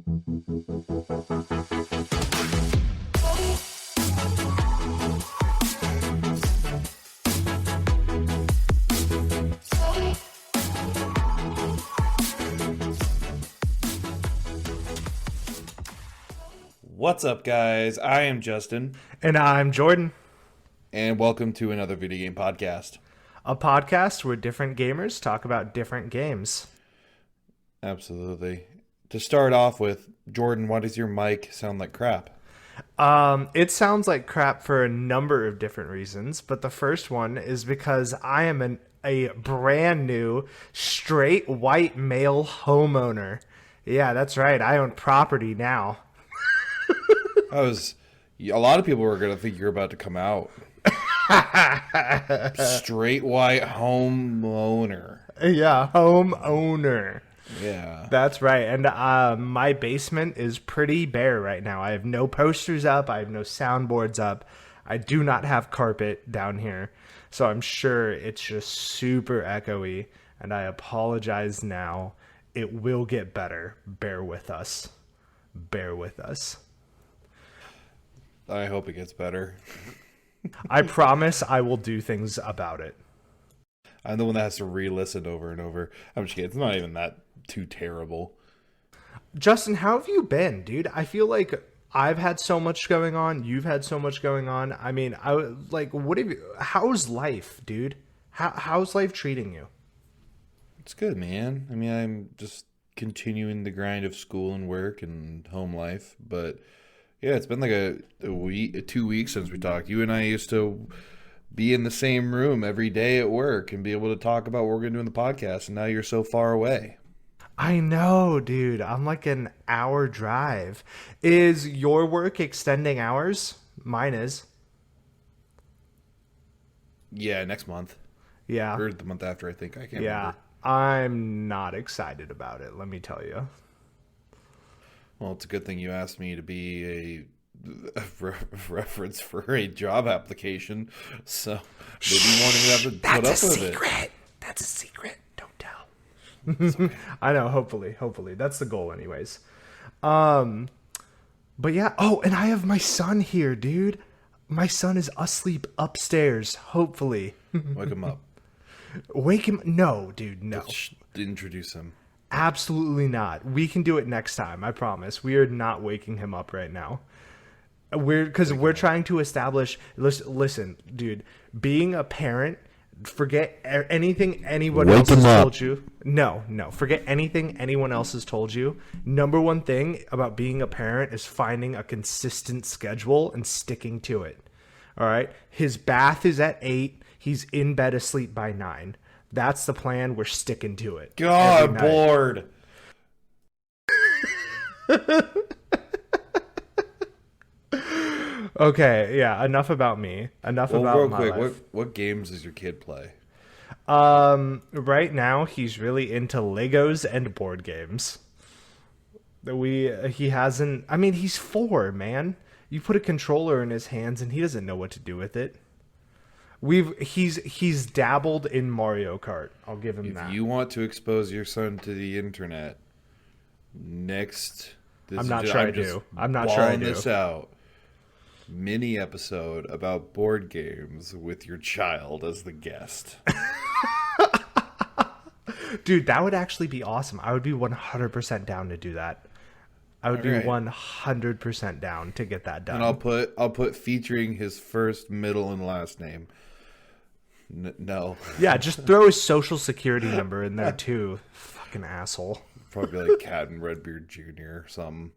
What's up, guys? I am Justin. And I'm Jordan. And welcome to another video game podcast. A podcast where different gamers talk about different games. Absolutely. To start off with, Jordan, why does your mic sound like crap? It sounds like crap for a number of different reasons, but the first one is because I am a brand new, straight white male homeowner. Yeah, that's right. I own property now. A lot of people were going to think you're about to come out. Straight white homeowner. Yeah, homeowner. Yeah. That's right. And my basement is pretty bare right now. I have no posters up. I have no soundboards up. I do not have carpet down here. So I'm sure it's just super echoey. And I apologize now. It will get better. Bear with us. Bear with us. I hope it gets better. I promise I will do things about it. I'm the one that has to re-listen over and over. I'm just kidding. It's not even that too terrible. Justin, how have you been, dude? I feel like I've had so much going on. You've had so much going on. I mean, how's life, dude? How's life treating you? It's good, man. I mean, I'm just continuing the grind of school and work and home life, but yeah, it's been like a week, 2 weeks since we talked. You and I used to be in the same room every day at work and be able to talk about what we're going to do in the podcast, and now you're so far away. I know, dude. I'm like an hour drive. Is your work extending hours? Mine is. Yeah, next month. Yeah. Or the month after, I think. I can't remember. I'm not excited about it, let me tell you. Well, it's a good thing you asked me to be a reference for a job application, so maybe you won't even have to put up with it. That's a secret. Don't tell. Okay. I know. Hopefully, that's the goal, anyways. But yeah. Oh, and I have my son here, dude. My son is asleep upstairs. Hopefully, wake him up. Wake him? No, dude. No. Let's introduce him. Absolutely not. We can do it next time. I promise. We are not waking him up right now. We're trying to establish. Listen, dude. Being a parent, forget anything anyone else has told you. No. Forget anything anyone else has told you. Number one thing about being a parent is finding a consistent schedule and sticking to it. All right. His bath is at 8. He's in bed asleep by 9. That's the plan. We're sticking to it. God, I'm bored. Okay, yeah. Enough about me. Enough about my life. What games does your kid play? Right now he's really into Legos and board games. He hasn't. I mean, he's 4, man. You put a controller in his hands and he doesn't know what to do with it. He's dabbled in Mario Kart. I'll give him that. If you want to expose your son to the internet, I'm not sure I do. This out. Mini episode about board games with your child as the guest. Dude, that would actually be awesome. I would be 100% down to do that. I would be 100% down to get that done. And I'll put featuring his first, middle, and last name. No. Yeah, just throw his social security number in there too. Fucking asshole. Probably like Cat and Redbeard Jr. or something.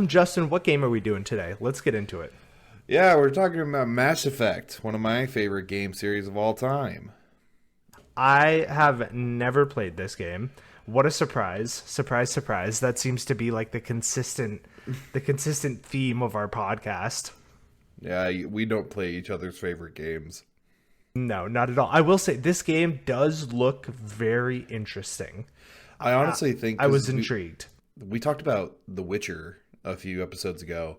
Justin, what game are we doing today? Let's get into it. Yeah, we're talking about Mass Effect, one of my favorite game series of all time. I have never played this game. What a surprise. Surprise, surprise. That seems to be like the consistent theme of our podcast. Yeah, we don't play each other's favorite games. No, not at all. I will say this game does look very interesting. I honestly think I was intrigued. We talked about The Witcher a few episodes ago,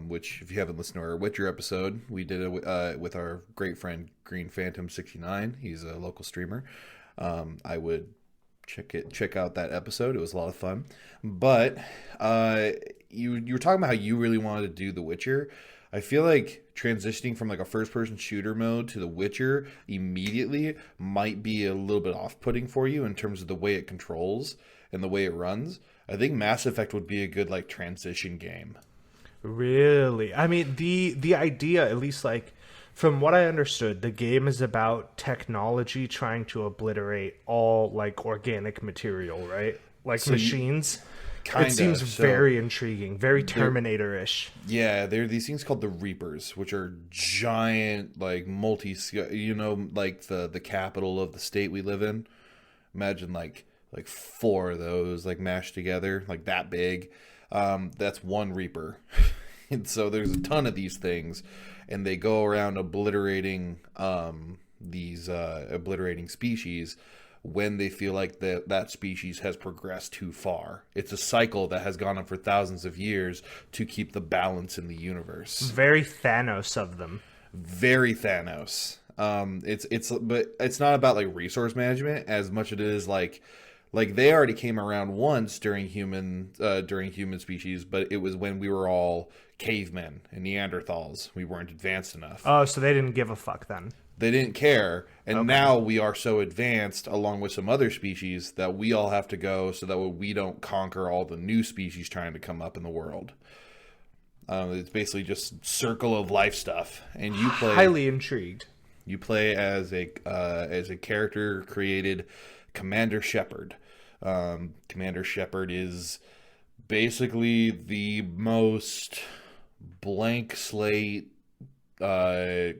which if you haven't listened to our Witcher episode, we did it with our great friend Green Phantom 69. He's a local streamer. I would check out that episode. It was a lot of fun. But you were talking about how you really wanted to do The Witcher. I feel like transitioning from like a first-person shooter mode to The Witcher immediately might be a little bit off-putting for you in terms of the way it controls and the way it runs. I think Mass Effect would be a good like transition game. Really? I mean, the idea, at least like from what I understood, the game is about technology trying to obliterate all like organic material, right? Like machines. It seems very intriguing, very Terminator-ish. Yeah, there are these things called the Reapers, which are giant, like like the capital of the state we live in. Imagine like 4 of those like mashed together, like that big. That's one Reaper. And so there's a ton of these things, and they go around obliterating obliterating species when they feel like that species has progressed too far. It's a cycle that has gone on for thousands of years to keep the balance in the universe. Very Thanos of them. Very Thanos. But it's not about like resource management as much as it is like they already came around once during human species, but it was when we were all cavemen and Neanderthals. We weren't advanced enough. Oh, so they didn't give a fuck then. They didn't care, and now we are so advanced, along with some other species, that we all have to go so that we don't conquer all the new species trying to come up in the world. It's basically just circle of life stuff, and you play highly intrigued. You play as a character created Commander Shepard. Commander Shepard is basically the most blank slate, dry,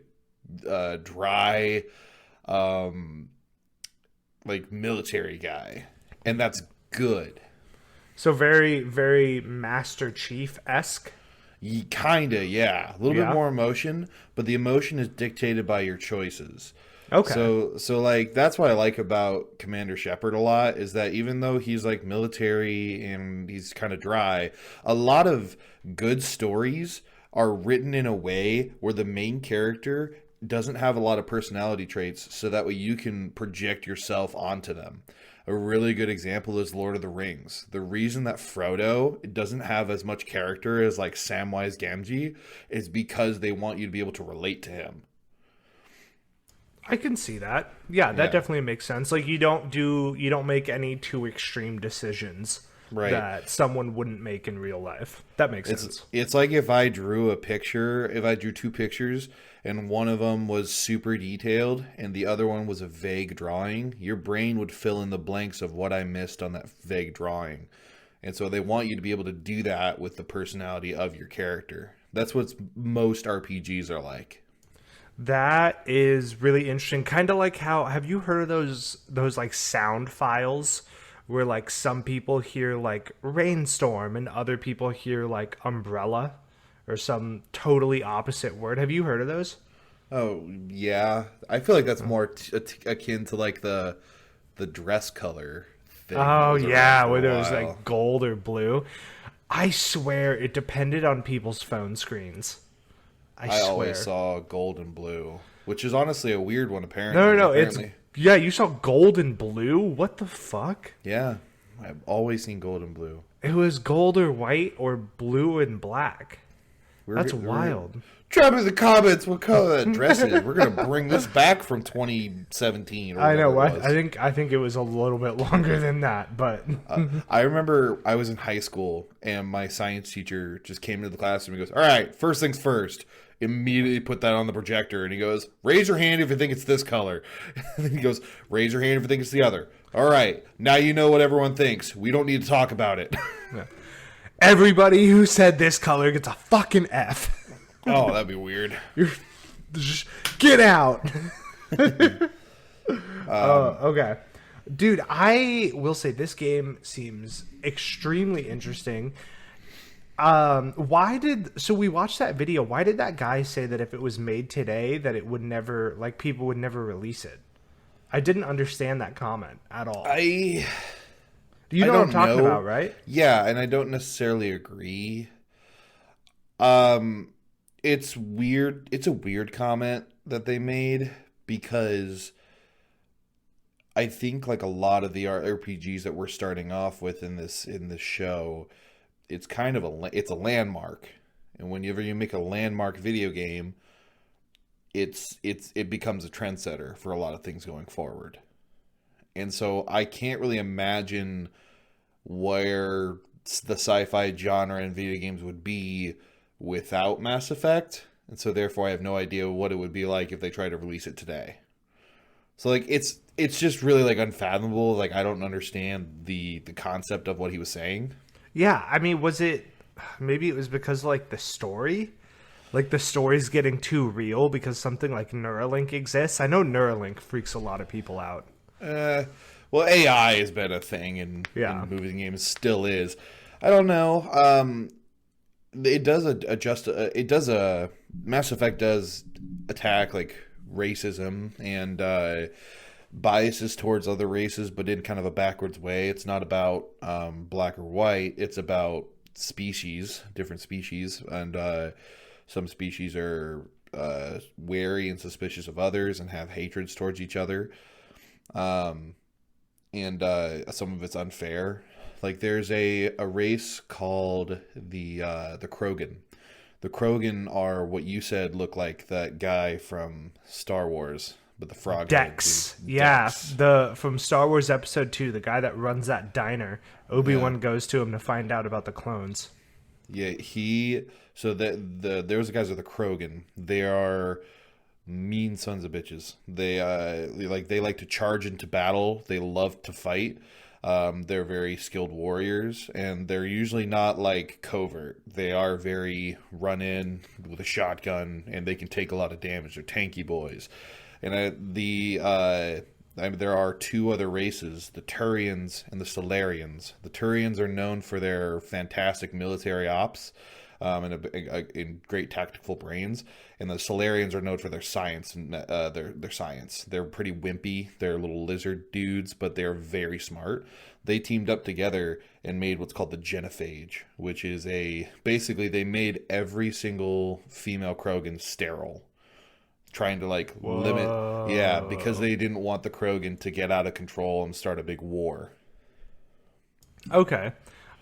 like military guy, and that's good. So very, very Master Chief-esque. Kinda, yeah. A little bit more emotion, but the emotion is dictated by your choices. Okay. So like that's what I like about Commander Shepard a lot, is that even though he's like military and he's kind of dry, a lot of good stories are written in a way where the main character doesn't have a lot of personality traits, so that way you can project yourself onto them. A really good example is Lord of the Rings. The reason that Frodo doesn't have as much character as like Samwise Gamgee is because they want you to be able to relate to him. I can see that. Yeah, that definitely makes sense. Like you don't make any too extreme decisions that someone wouldn't make in real life. That makes sense. It's like if I drew two pictures and one of them was super detailed and the other one was a vague drawing, your brain would fill in the blanks of what I missed on that vague drawing. And so they want you to be able to do that with the personality of your character. That's what most RPGs are like. That is really interesting. Kind of like how, have you heard of those like sound files where like some people hear like rainstorm and other people hear like umbrella or some totally opposite word? Have you heard of those? Oh, yeah. I feel like that's more akin to like the dress color thing. Oh, yeah, whether it was like gold or blue. I swear it depended on people's phone screens. I always saw gold and blue, which is honestly a weird one, apparently. No, yeah, you saw gold and blue? What the fuck? Yeah, I've always seen gold and blue. It was gold or white or blue and black. That's wild. Drop in the comments what color that dress is. We're gonna bring this back from 2017. I know. I think it was a little bit longer than that, but I remember I was in high school and my science teacher just came into the classroom and goes, "All right, first things first." Immediately put that on the projector and he goes, "Raise your hand if you think it's this color." And then he goes, "Raise your hand if you think it's the other." All right, now you know what everyone thinks. We don't need to talk about it. Yeah. Everybody who said this color gets a fucking F. Oh, that'd be weird. Just get out. Okay. Dude, I will say this game seems extremely interesting. So we watched that video. Why did that guy say that if it was made today that it would never, like, people would never release it? I didn't understand that comment at all. You know what I'm talking about, right? Yeah, and I don't necessarily agree. It's weird. It's a weird comment that they made because I think like a lot of the RPGs that we're starting off with in this show, it's kind of it's a landmark, and whenever you make a landmark video game, it becomes a trendsetter for a lot of things going forward. And so I can't really imagine where the sci-fi genre in video games would be without Mass Effect, and so therefore I have no idea what it would be like if they tried to release it today. So like it's just really like unfathomable. Like I don't understand the concept of what he was saying. Yeah, I mean, maybe it was because like the story? Like the story's getting too real because something like Neuralink exists. I know Neuralink freaks a lot of people out. Well, AI has been a thing in movie games, still is. I don't know. It does Mass Effect does attack like racism and biases towards other races, but in kind of a backwards way. It's not about black or white. It's about species, different species, and some species are wary and suspicious of others and have hatreds towards each other. And some of it's unfair. Like there's a race called the Krogan. The Krogan are what you said look like that guy from Star Wars, but the frog. Dex. Yeah, from Star Wars Episode 2, the guy that runs that diner. Obi-Wan goes to him to find out about the clones. Yeah, those guys are the Krogan. They are mean sons of bitches. They like to charge into battle. They love to fight. They're very skilled warriors, and they're usually not like covert. They are very run in with a shotgun, and they can take a lot of damage. They're tanky boys. And there are two other races, the Turians and the Solarians. The Turians are known for their fantastic military ops and great tactical brains, and the Solarians are known for their science and their science. They're pretty wimpy. They're little lizard dudes, but they're very smart. They teamed up together and made what's called the Genophage, which is basically they made every single female Krogan sterile, trying to like limit, because they didn't want the Krogan to get out of control and start a big war. Okay,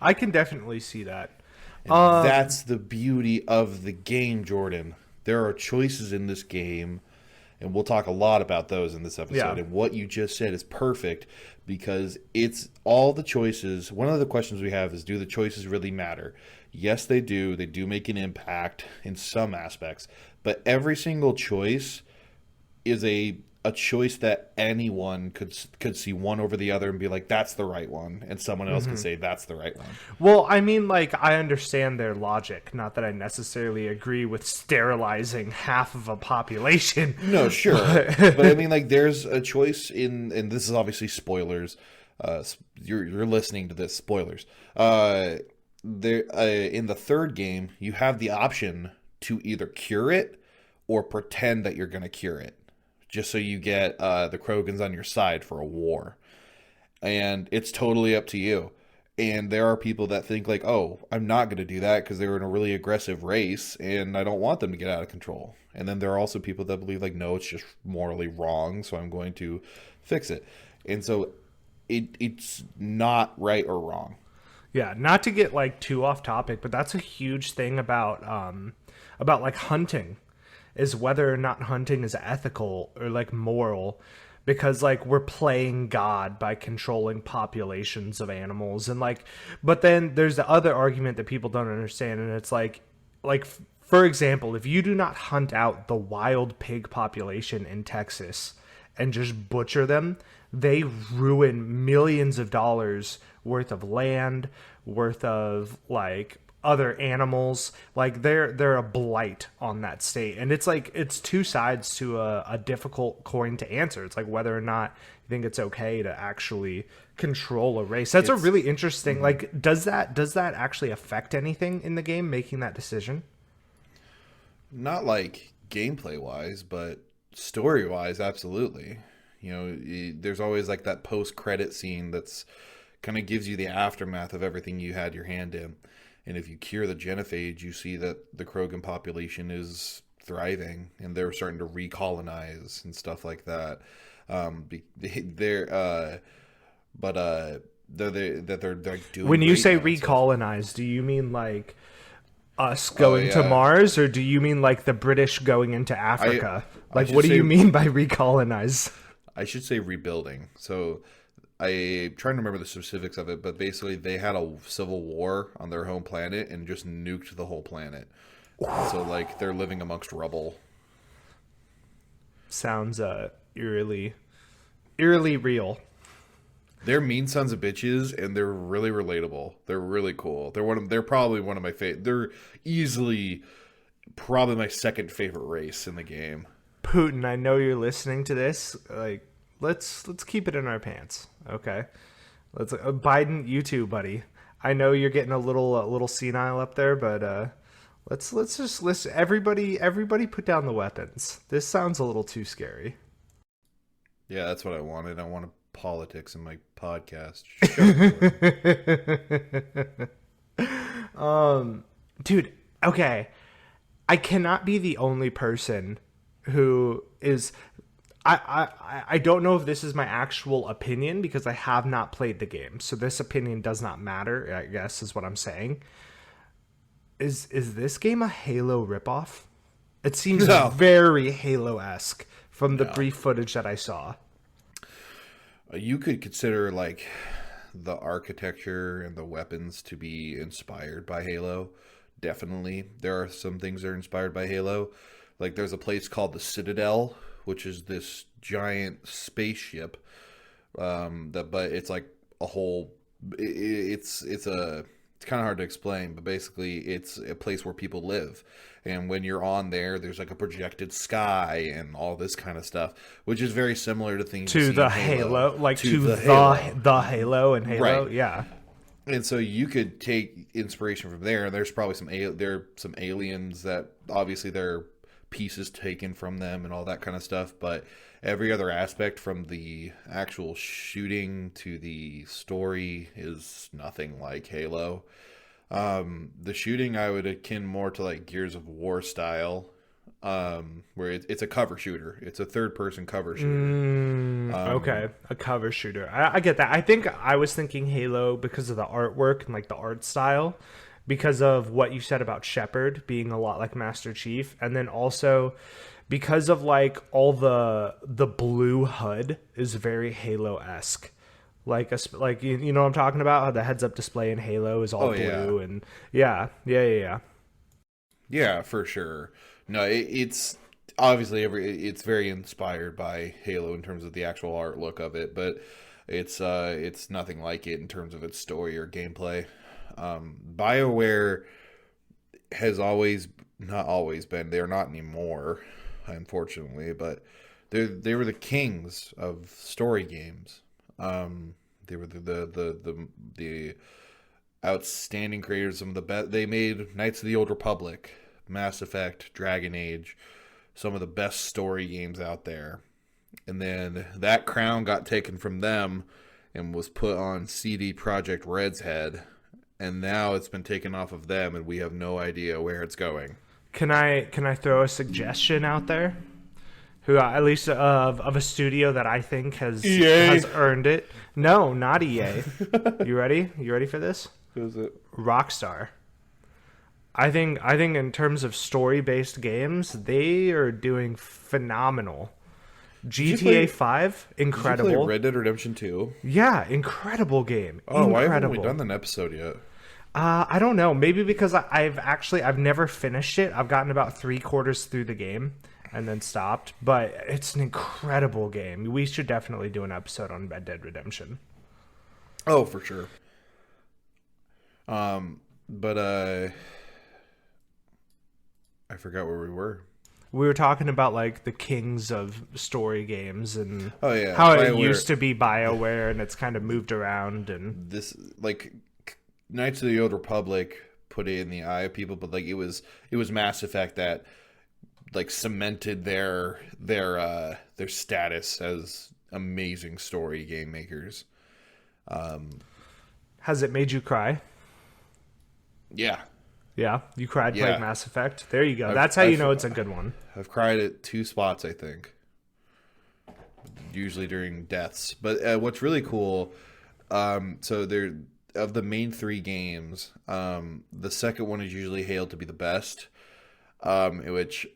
I can definitely see that. And that's the beauty of the game, Jordan. There are choices in this game, and we'll talk a lot about those in this episode. Yeah. And what you just said is perfect because it's all the choices. One of the questions we have is, do the choices really matter? Yes, they do. They do make an impact in some aspects, but every single choice is a choice that anyone could see one over the other and be like, that's the right one, and someone else could say that's the right one. Well, I mean, like, I understand their logic, not that I necessarily agree with sterilizing half of a population. No, sure. But I mean, like, there's a choice and this is obviously spoilers. You're listening to this, spoilers. In the third game, you have the option to either cure it or pretend that you're going to cure it, just so you get the Krogans on your side for a war. And it's totally up to you. And there are people that think like, oh, I'm not going to do that because they're in a really aggressive race and I don't want them to get out of control. And then there are also people that believe like, no, it's just morally wrong, so I'm going to fix it. And so it's not right or wrong. Yeah, not to get like too off topic, but that's a huge thing about like hunting, is whether or not hunting is ethical or like moral, because like we're playing God by controlling populations of animals. And like, but then there's the other argument that people don't understand, and it's like for example, if you do not hunt out the wild pig population in Texas and just butcher them, they ruin millions of dollars worth of land, worth of like other animals. Like they're a blight on that state. And it's like, it's two sides to a difficult coin to answer. It's like whether or not you think it's okay to actually control a race. That's a really interesting, mm-hmm. Like, does that actually affect anything in the game, making that decision? Not like gameplay wise, but story wise, absolutely. You know, there's always like that post-credit scene that's kind of gives you the aftermath of everything you had your hand in. And if you cure the genophage, you see that the Krogan population is thriving and they're starting to recolonize and stuff like that. They're they're like doing. When you great say now, so- recolonize, do you mean like us Oh, going to yeah. Mars, or do you mean like the British going into Africa? I Like, should what do say- you mean by recolonize? I should say rebuilding. So I'm trying to remember the specifics of it, but basically they had a civil war on their home planet and just nuked the whole planet. So like they're living amongst rubble. Sounds eerily real. They're mean sons of bitches, and they're really relatable. They're really cool. They're probably one of my favorite. They're easily probably my second favorite race in the game. Putin, I know you're listening to this. Like, let's keep it in our pants, okay? Let's Biden, you too, buddy. I know you're getting a little senile up there, but let's just listen. Everybody, put down the weapons. This sounds a little too scary. Yeah, that's what I wanted. I wanted politics in my podcast. Dude, okay. I cannot be the only person who is I don't know if this is my actual opinion because I have not played the game. So this opinion does not matter, I guess is what I'm saying. Is this game a Halo ripoff? It seems No. very Halo-esque from the brief footage that I saw. You could consider like the architecture and the weapons to be inspired by Halo. Definitely, there are some things that are inspired by Halo. Like there's a place called the Citadel, which is this giant spaceship. But it's like a whole. It's kind of hard to explain, but basically it's a place where people live. And when you're on there, there's like a projected sky and all this kind of stuff, which is very similar to things you To see the in Halo, like to the the Halo. Halo and Halo, Right. yeah. And so you could take inspiration from there. And there's probably some aliens that obviously they're pieces taken from them and all that kind of stuff. But every other aspect from the actual shooting to the story is nothing like Halo. The shooting I would akin more to like Gears of War style, where it's a cover shooter. It's a third person cover shooter. Okay, a cover shooter. I get that. I think I was thinking Halo because of the artwork and like the art style, because of what you said about Shepard being a lot like Master Chief, and then also because of like all the blue HUD is very Halo-esque. Like you know what I'm talking about? How the heads-up display in Halo is all blue, and yeah. Yeah, for sure. No, it's obviously it's very inspired by Halo in terms of the actual art look of it, but it's nothing like it in terms of its story or gameplay. BioWare has not always been, they're not anymore, unfortunately, but they were the kings of story games. They were the outstanding creators, some of the best. They made Knights of the Old Republic, Mass Effect, Dragon Age, some of the best story games out there. And then that crown got taken from them and was put on CD Projekt Red's head, and now it's been taken off of them, and we have no idea where it's going. Can I throw a suggestion out there? Who at least of a studio that I think has earned it. No, not EA. You ready? You ready for this? Who's it? Rockstar. I think in terms of story-based games, they are doing phenomenal. GTA 5, incredible. Did you play Red Dead Redemption 2? Yeah, incredible game. Oh, incredible. why haven't we done an episode yet? I don't know. Maybe because I've never finished it. I've gotten about 3/4 through the game and then stopped. But it's an incredible game. We should definitely do an episode on Red Dead Redemption. Oh, for sure. But I forgot where we were. We were talking about like the kings of story games and Oh yeah, how it BioWare. used to be BioWare and it's kind of moved around and This like Knights of the Old Republic put it in the eye of people, but like it was Mass Effect that like cemented their status as amazing story game makers. has it made you cry? Yeah, Yeah, you cried Yeah. playing Mass Effect. There you go. That's how you know it's a good one. I've cried at 2 spots, I think. usually during deaths. But what's really cool, so there of the main three games, the second one is usually hailed to be the best, in which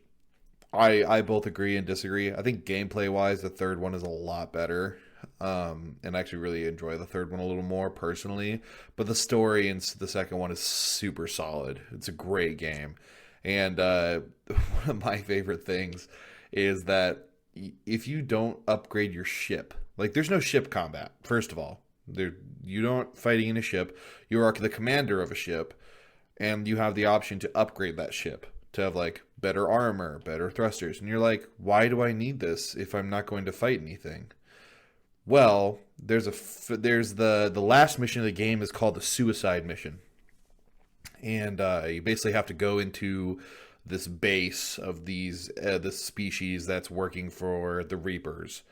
I both agree and disagree. I think gameplay wise, the third one is a lot better. And I actually really enjoy the third one a little more personally. But the story in the second one is super solid. It's a great game. And one of my favorite things is that if you don't upgrade your ship, like there's no ship combat, first of all. You don't fighting in a ship. You are the commander of a ship, and you have the option to upgrade that ship to have like better armor, better thrusters. And you're like, why do I need this if I'm not going to fight anything? Well, there's the last mission of the game is called the suicide mission. And you basically have to go into this base of this species that's working for the Reapers.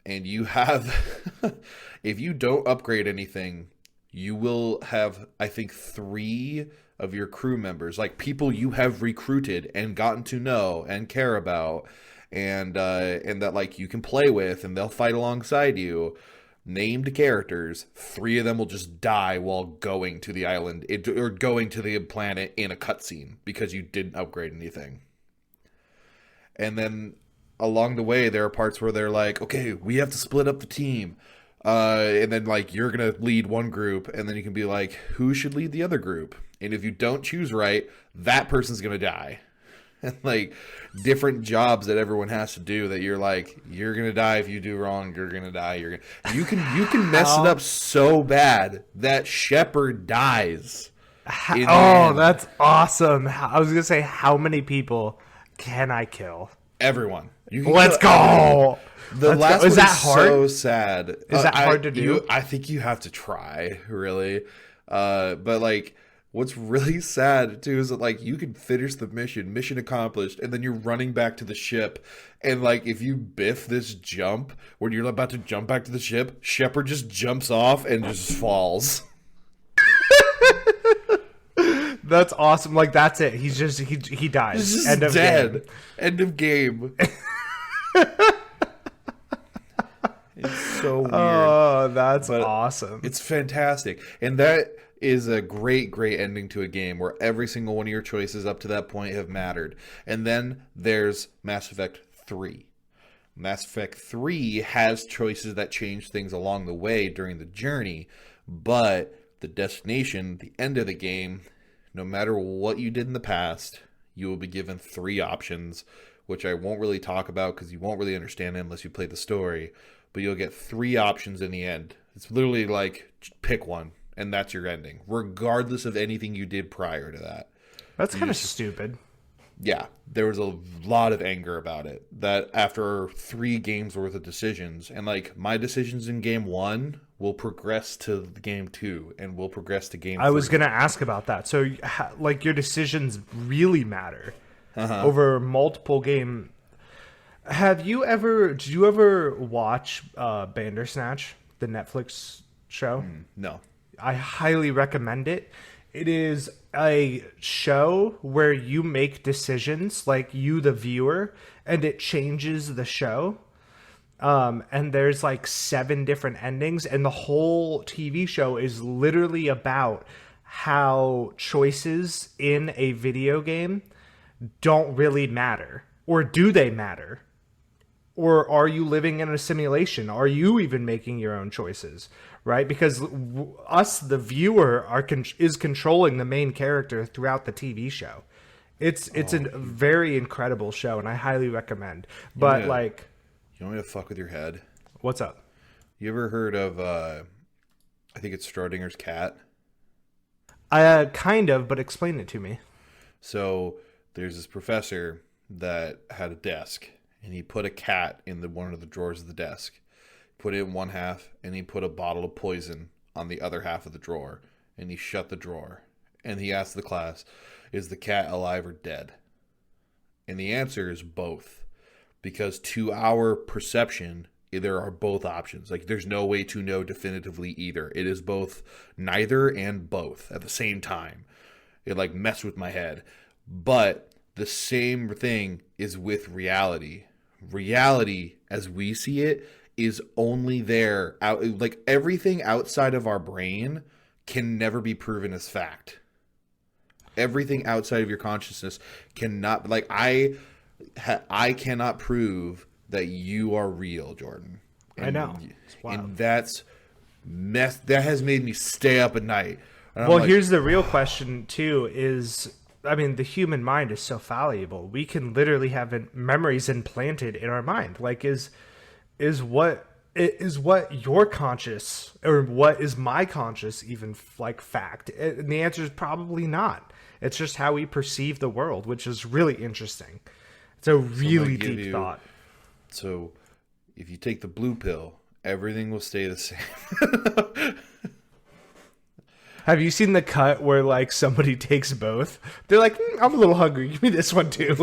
And you have, if you don't upgrade anything, you will have, I think, 3 of your crew members, like people you have recruited and gotten to know and care about, and that like you can play with, and they'll fight alongside you. Named characters, 3 of them will just die while going to the island or going to the planet in a cutscene because you didn't upgrade anything. And then along the way, there are parts where they're like, okay, we have to split up the team. And then like you're going to lead one group, and then you can be like, who should lead the other group? And if you don't choose right, that person's going to die. And like different jobs that everyone has to do that you're like, you're going to die if you do wrong, you're going to die. You can mess it up so bad that Shepard dies. Oh, that's awesome. I was going to say, how many people can I kill? Everyone. Let's go. The last one is hard? So sad. Is that hard to do? I think you have to try, really. But like, what's really sad too is that like you can finish the mission accomplished, and then you're running back to the ship, and like if you biff this jump when you're about to jump back to the ship, Shepard just jumps off and just falls. That's awesome. Like that's it. He dies. He's just End of dead. Game. End of game. It's so weird. Oh, that's awesome. It's fantastic. And that is a great ending to a game where every single one of your choices up to that point have mattered. And then there's Mass Effect 3. Mass Effect 3 has choices that change things along the way during the journey, but the destination, the end of the game, no matter what you did in the past, you will be given 3 options, which I won't really talk about because you won't really understand it unless you play the story. But you'll get 3 options in the end. It's literally like, pick one, and that's your ending, regardless of anything you did prior to that. That's kind of stupid. Yeah, there was a lot of anger about it. That after 3 games worth of decisions, and like my decisions in game 1 will progress to game 2, and will progress to game 3. I was going to ask about that. So, like, your decisions really matter over multiple game. Did you ever watch Bandersnatch, the Netflix show? No. I highly recommend it. It is a show where you make decisions, like you, the viewer, and it changes the show. And there's like 7 different endings, and the whole TV show is literally about how choices in a video game don't really matter. Or do they matter? Or are you living in a simulation? Are you even making your own choices? Right? Because us, the viewer, is controlling the main character throughout the TV show. It's a very incredible show, and I highly recommend. But you want me to fuck with your head? What's up? You ever heard of, I think it's Schrodinger's cat? Kind of, but explain it to me. So there's this professor that had a desk, and he put a cat in one of the drawers of the desk. Put it in one half, and he put a bottle of poison on the other half of the drawer, and he shut the drawer. And he asked the class, is the cat alive or dead? And the answer is both. Because to our perception, there are both options. Like, there's no way to know definitively either. It is both neither and both at the same time. It like messed with my head. But the same thing is with reality, reality as we see it is only there out, like everything outside of our brain can never be proven as fact. Everything outside of your consciousness cannot, like I cannot prove that you are real, Jordan. I know. And that has made me stay up at night. Well, here's the real question too is, I mean, the human mind is so fallible. We can literally have memories implanted in our mind. Like, is what your conscious, or what is my conscious even like fact? And the answer is probably not. It's just how we perceive the world, which is really interesting. It's a really deep thought. So, if you take the blue pill, everything will stay the same. Have you seen the cut where like somebody takes both? They're like, I'm a little hungry. Give me this one too.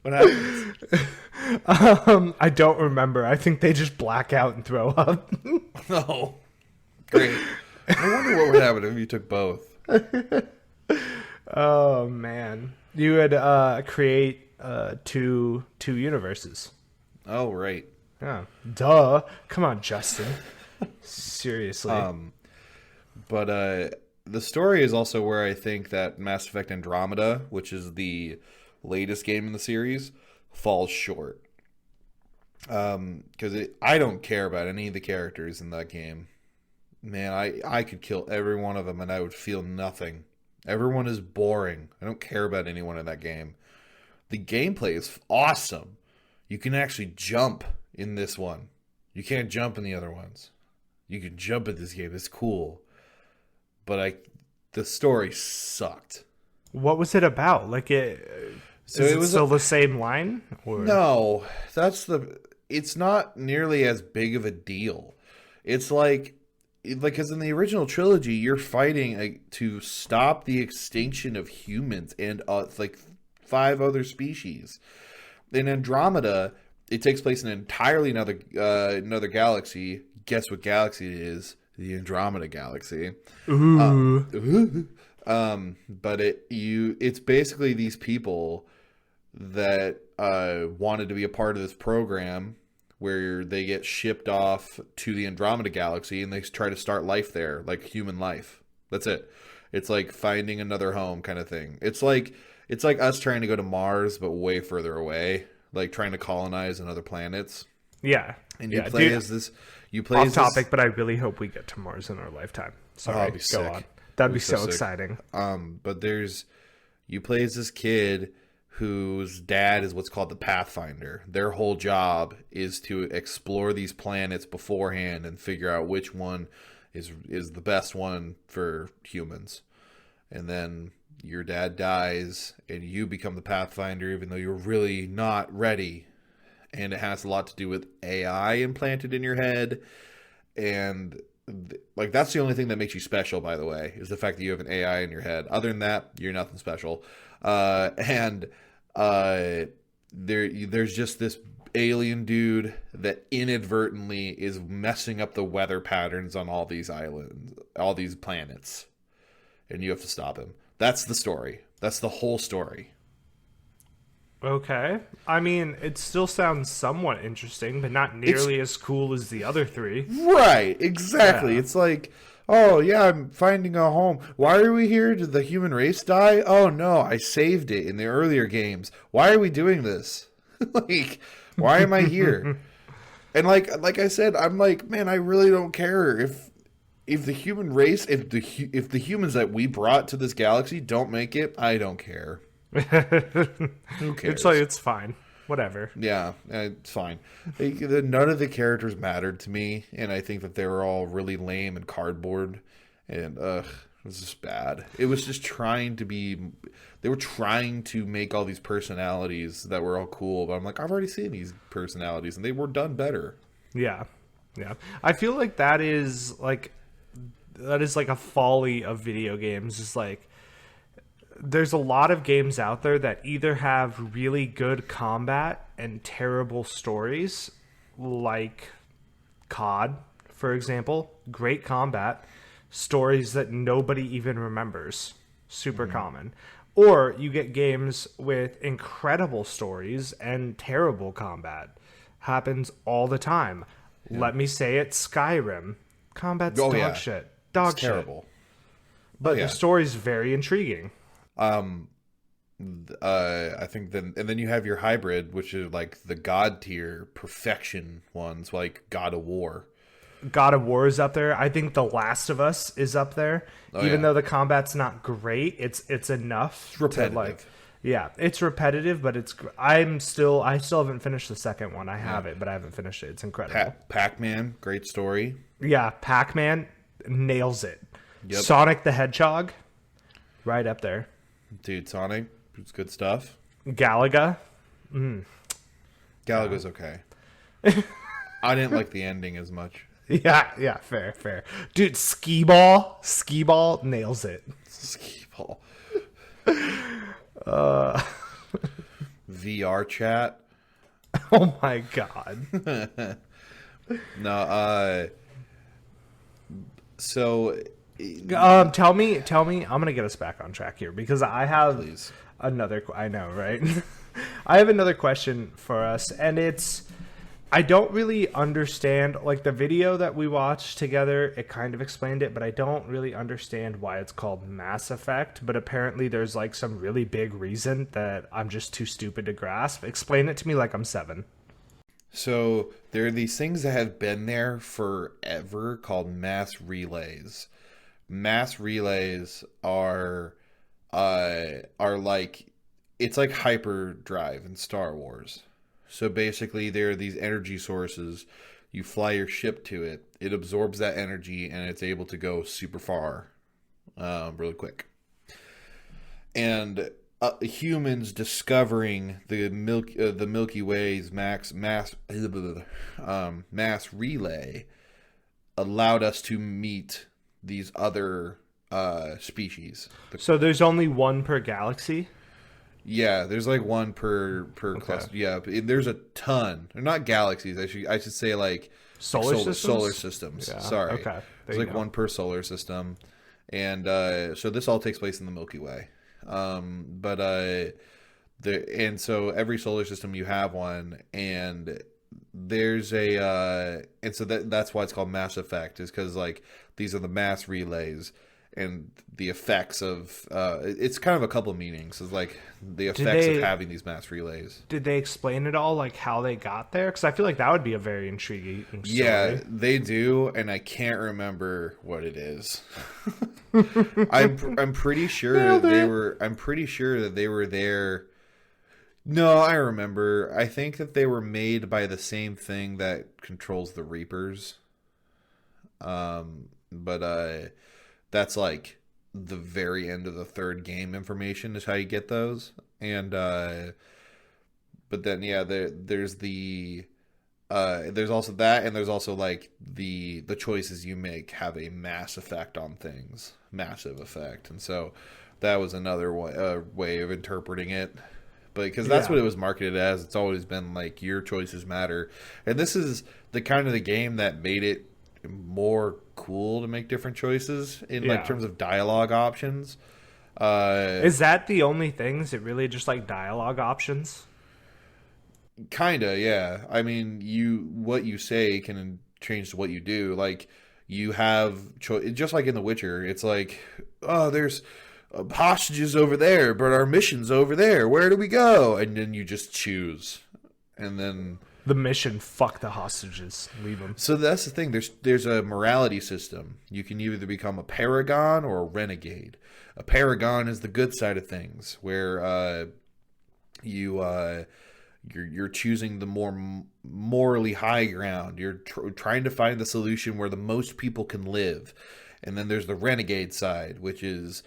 What happens? I don't remember. I think they just black out and throw up. Oh, great. I wonder what would happen if you took both. Oh man, you would create two universes. Oh right. Yeah. Duh. Come on, Justin. Seriously. But the story is also where I think that Mass Effect Andromeda, which is the latest game in the series, falls short. Because I don't care about any of the characters in that game. Man, I could kill every one of them and I would feel nothing. Everyone is boring. I don't care about anyone in that game. The gameplay is awesome. You can actually jump in this one. You can't jump in the other ones. You can jump in this game. It's cool. But the story sucked. What was it about? Like it was still the same line? Or? No, it's not nearly as big of a deal. It's like, because in the original trilogy, you're fighting to stop the extinction of humans and like 5 other species. In Andromeda, it takes place in entirely another galaxy. Guess what galaxy it is? The Andromeda Galaxy. Ooh. But it's basically these people that wanted to be a part of this program where they get shipped off to the Andromeda Galaxy and they try to start life there, like human life. That's it. It's like finding another home kind of thing. It's like us trying to go to Mars, but way further away, like trying to colonize other planets. Yeah. And you play as this. You play off topic, but I really hope we get to Mars in our lifetime. Sorry, go on. That'd be so exciting. But you play as this kid whose dad is what's called the Pathfinder. Their whole job is to explore these planets beforehand and figure out which one is the best one for humans. And then your dad dies, and you become the Pathfinder, even though you're really not ready. And it has a lot to do with AI implanted in your head. And like, that's the only thing that makes you special, by the way, is the fact that you have an AI in your head. Other than that, you're nothing special. There's just this alien dude that inadvertently is messing up the weather patterns on all these islands, all these planets. And you have to stop him. That's the story. That's the whole story. Okay. I mean, it still sounds somewhat interesting, but not nearly as cool as the other 3. Right, exactly. Yeah. It's like, oh, yeah, I'm finding a home. Why are we here? Did the human race die? Oh, no, I saved it in the earlier games. Why are we doing this? Like, why am I here? And like I said, I'm like, man, I really don't care if the human race, if the humans that we brought to this galaxy don't make it, I don't care. Who cares? It's fine. Whatever. Yeah, it's fine. None of the characters mattered to me, and I think that they were all really lame and cardboard, and it was just bad. It was just they were trying to make all these personalities that were all cool, but I'm like, I've already seen these personalities, and they were done better. Yeah. I feel like that is like a folly of video games. Is like, there's a lot of games out there that either have really good combat and terrible stories, like COD, for example. Great combat, stories that nobody even remembers. Super common. or you get games with incredible stories and terrible combat. Happens all the time. Yeah. Let me say it, Skyrim. Combat's dog shit. Dog shit. Terrible. But the story's very intriguing. I think then you have your hybrid, which is like the god tier perfection ones, like God of War. God of War is up there. I think The Last of Us is up there. Even though the combat's not great, it's enough. It's repetitive. It's repetitive, but I still haven't finished the second one. I have it, but I haven't finished it. It's incredible. Pac-Man, great story. Yeah, Pac-Man nails it. Yep. Sonic the Hedgehog, right up there. Dude, Sonic, it's good stuff. Galaga. Galaga's okay. I didn't like the ending as much. Yeah, fair. Dude, Skee-Ball nails it. Skee-Ball. VR chat. Oh my god. No, so tell me, I'm gonna get us back on track here because I have another. I know, right? I have another question for us, and it's I don't really understand, like the video that we watched together, it kind of explained it, but I don't really understand why it's called Mass Effect, but apparently there's like some really big reason that I'm just too stupid to grasp. Explain it to me like I'm 7. So there are these things that have been there forever called mass relays. Mass relays are like, it's like hyperdrive in Star Wars. So basically there are these energy sources. You fly your ship to it. It absorbs that energy and it's able to go super far really quick. And humans discovering the Milky Way's mass relay allowed us to meet these other species. So there's only one per galaxy? Yeah, there's like one per cluster. Yeah, there's a ton. They're not galaxies. I should say like solar systems. Yeah. Sorry. Okay. There's like one per solar system, and so this all takes place in the Milky Way. And so every solar system you have one, and there's and so that's why it's called Mass Effect, is because like these are the mass relays. And the effects of it's kind of a couple of meanings. It's like the effects of having these mass relays. Did they explain at all, like how they got there? Because I feel like that would be a very intriguing story. Yeah, they do, and I can't remember what it is. I'm pretty sure I'm pretty sure that they were there. No, I remember. I think that they were made by the same thing that controls the Reapers. That's like the very end of the third game information is how you get those. And but then there's also that, and there's also like the choices you make have a mass effect on things, massive effect. And so that was another way of interpreting it. But because that's what it was marketed as. It's always been like your choices matter. And this is the kind of the game that made it more cool to make different choices in like terms of dialogue options. Is that the only thing? Is it really just like dialogue options? Kinda, yeah. I mean, what you say can change to what you do. Like you have just like in The Witcher. It's like, oh, there's hostages over there, but our mission's over there. Where do we go? And then you just choose, and then. The mission, fuck the hostages, leave them. So that's the thing. There's a morality system. You can either become a paragon or a renegade. A paragon is the good side of things, where you're choosing the more morally high ground. You're trying to find the solution where the most people can live. And then there's the renegade side, which is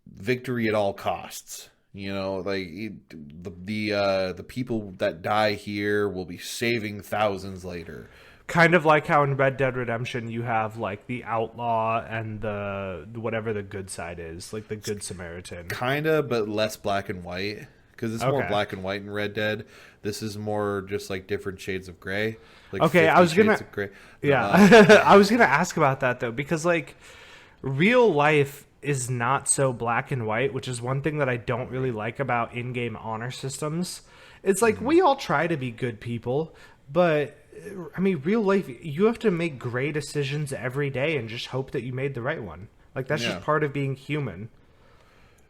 victory at all costs. You know, like the people that die here will be saving thousands later. Kind of like how in Red Dead Redemption you have like the outlaw and the whatever the good side is, like the good Samaritan. Kinda, but less black and white, because it's more black and white in Red Dead. This is more just like different shades of gray. Like I was gonna ask about that though, because like real life is not so black and white, which is one thing that I don't really like about in-game honor systems. It's like we all try to be good people, but I mean, real life, you have to make gray decisions every day and just hope that you made the right one. Like, that's Yeah. just part of being human.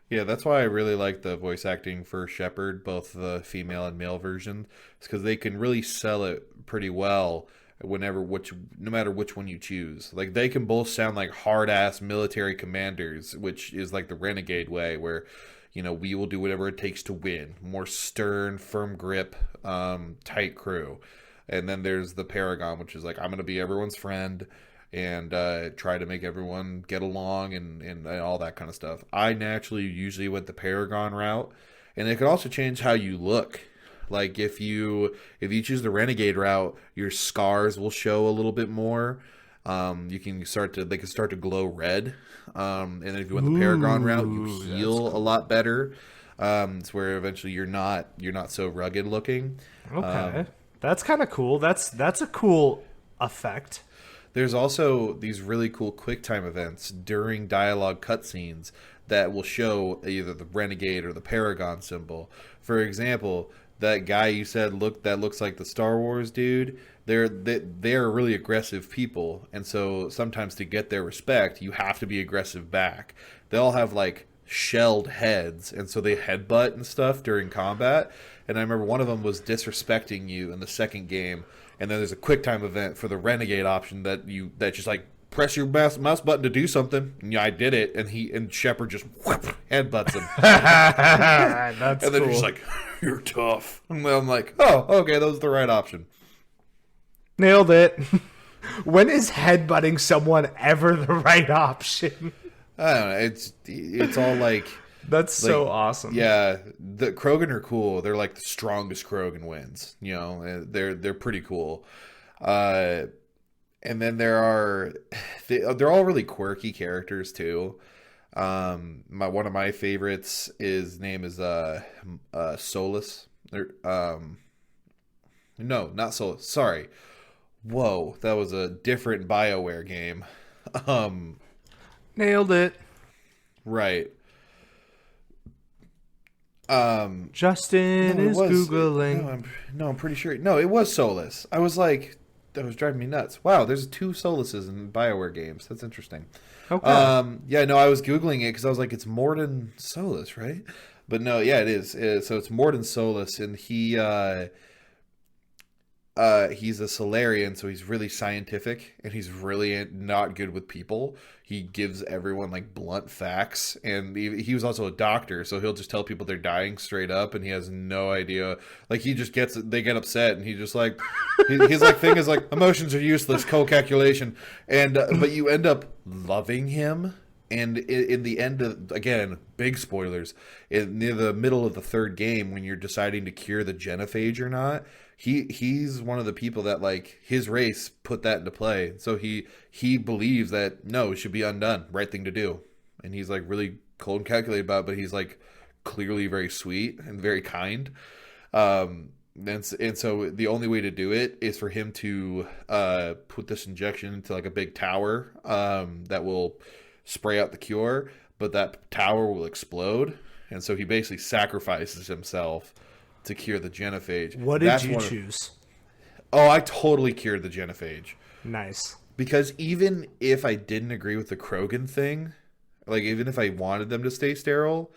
Yeah, that's why I really like the voice acting for Shepard, both the female and male version. It's because they can really sell it pretty well no matter which one you choose. Like they can both sound like hard ass military commanders, which is like the renegade way, where we will do whatever it takes to win. More stern, firm grip, tight crew. And then there's the Paragon, which is like I'm gonna be everyone's friend and try to make everyone get along and all that kind of stuff. I naturally usually went the Paragon route, and it could also change how you look. Like if you choose the Renegade route, your scars will show a little bit more. They can start to glow red. And then if you went the Paragon route, you heal a lot better. It's where eventually you're not so rugged looking. Okay. That's kind of cool. That's a cool effect. There's also these really cool QuickTime events during dialogue cutscenes that will show either the Renegade or the Paragon symbol. For example, that guy you said looks like the Star Wars dude. They're really aggressive people, and so sometimes to get their respect, you have to be aggressive back. They all have like shelled heads, and so they headbutt and stuff during combat. And I remember one of them was disrespecting you in the second game. And then there's a QuickTime event for the Renegade option that just like press your mouse button to do something. And I did it, and Shepard just headbutts him. That's and then cool. he's like, "You're tough." And I'm like, "Oh, okay, that was the right option." Nailed it. When is headbutting someone ever the right option? I don't know. It's all like. That's so awesome. Yeah, the Krogan are cool. They're like the strongest Krogan wins. They're pretty cool. And then they're all really quirky characters too. One of my favorites name is Solus. No, not Solus. Sorry. Whoa, that was a different BioWare game. Nailed it. Right. Justin is Googling. I'm pretty sure. No, it was Solus. I was like, that was driving me nuts. Wow, there's 2 Soluses in BioWare games. That's interesting. Okay. Yeah, no, I was Googling it because I was like, it's Morden Solus, right? But no, yeah, it is. So it's Morden Solus, and he's a Solarian, so he's really scientific, and he's really not good with people. He gives everyone like blunt facts, and he was also a doctor, so he'll just tell people they're dying straight up, and he has no idea. Like they get upset, and he just like his like thing is like emotions are useless, co-calculation, and but you end up loving him. And in the end of, again, big spoilers, near the middle of the third game, when you're deciding to cure the genophage or not, he's one of the people that, like, his race put that into play. So he believes that, no, it should be undone, right thing to do. And he's, like, really cold and calculated about it, but he's, like, clearly very sweet and very kind. And so the only way to do it is for him to put this injection into, like, a big tower that will spray out the cure, but that tower will explode, and so he basically sacrifices himself to cure the genophage. What did you choose? I totally cured the genophage. Nice. Because even if I didn't agree with the Krogan thing, like even if I wanted them to stay sterile,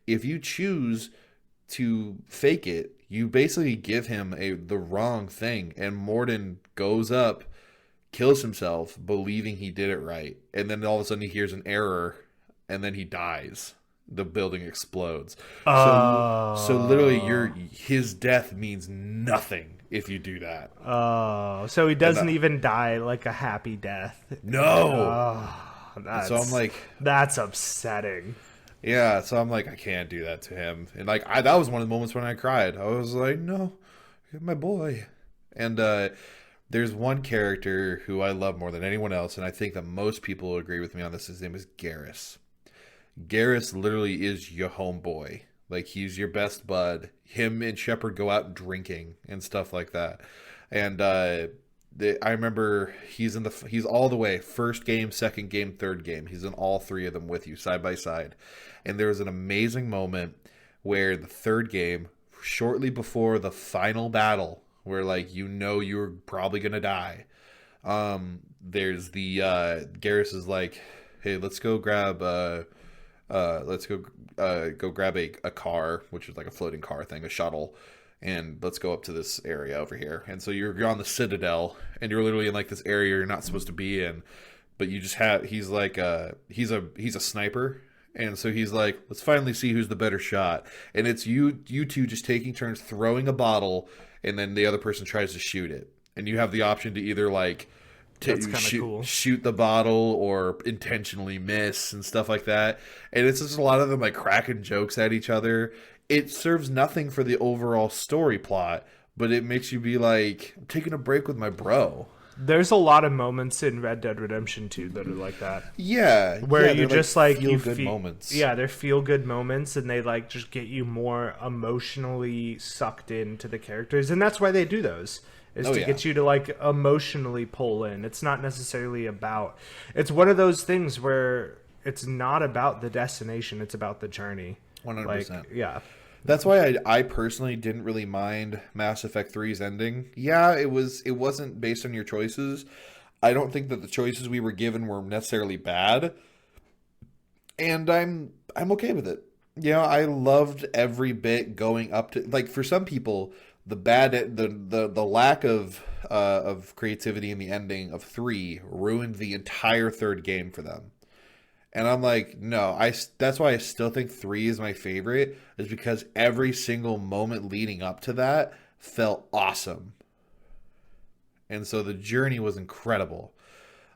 if you choose to fake it, you basically give him the wrong thing, and Morden goes up, kills himself, believing he did it right, and then all of a sudden he hears an error, and then he dies. The building explodes. So literally, his death means nothing if you do that. Oh, so he doesn't even die like a happy death. No. So I'm like, that's upsetting. Yeah. So I'm like, I can't do that to him. And like, that was one of the moments when I cried. I was like, no, you're my boy. And there's one character who I love more than anyone else, and I think that most people will agree with me on this. His name is Garrus. Garrus literally is your homeboy. Like, he's your best bud. Him and Shepard go out drinking and stuff like that. And I remember he's all the way first game, second game, third game. He's in all three of them with you side by side. And there was an amazing moment where the third game, shortly before the final battle, where like you're probably gonna die. There's the Garrus is like, hey, let's go grab go grab a car, which is like a floating car thing, a shuttle, and let's go up to this area over here. And so you're on the Citadel, and you're literally in like this area you're not supposed to be in, but you just have he's a sniper. And so he's like, let's finally see who's the better shot. And it's you two just taking turns throwing a bottle, and then the other person tries to shoot it. And you have the option to either like shoot the bottle or intentionally miss and stuff like that. And it's just a lot of them like cracking jokes at each other. It serves nothing for the overall story plot, but it makes you be like, I'm taking a break with my bro. There's a lot of moments in Red Dead Redemption 2 that are like that. Yeah. Where you just like feel good moments. Yeah, they're feel good moments, and they like just get you more emotionally sucked into the characters. And that's why they do those. Get you to like emotionally pull in. It's not necessarily about, it's one of those things where it's not about the destination, it's about the journey. 100%. Like, yeah. That's why I personally didn't really mind Mass Effect 3's ending. Yeah, it wasn't based on your choices. I don't think that the choices we were given were necessarily bad. And I'm okay with it. You know, I loved every bit going up to, like, for some people, the lack of creativity in the ending of 3 ruined the entire third game for them. And I'm like, no, that's why I still think 3 is my favorite, is because every single moment leading up to that felt awesome. And so the journey was incredible.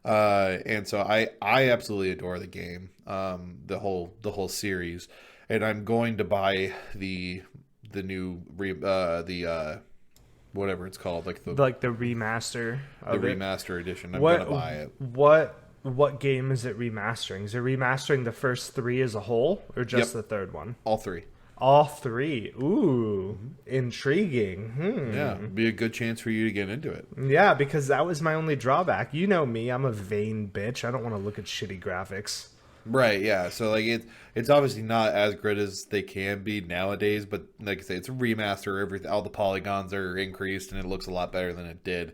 And so I absolutely adore the game, the whole series. And I'm going to buy the new whatever it's called, like the remaster of the it. remaster edition. I'm gonna buy it. What game is it remastering? Is it remastering the first 3 as a whole, or just the third one? All 3. All 3. Ooh, intriguing. Yeah, be a good chance for you to get into it. Yeah, because that was my only drawback. You know me, I'm a vain bitch. I don't want to look at shitty graphics. Right, yeah. So like it's obviously not as good as they can be nowadays, but like I say, it's a remaster. All the polygons are increased, and it looks a lot better than it did.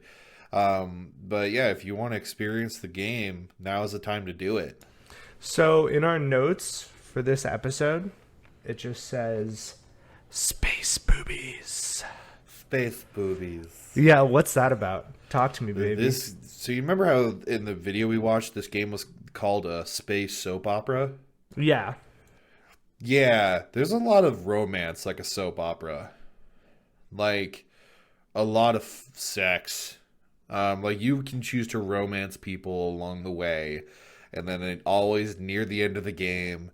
But yeah, if you want to experience the game, now is the time to do it. So in our notes for this episode, it just says space boobies. Space boobies. Yeah, what's that about? Talk to me, baby. So you remember how in the video we watched, this game was called a space soap opera? Yeah. Yeah, there's a lot of romance like a soap opera. Like a lot of sex. Like you can choose to romance people along the way, and then always near the end of the game,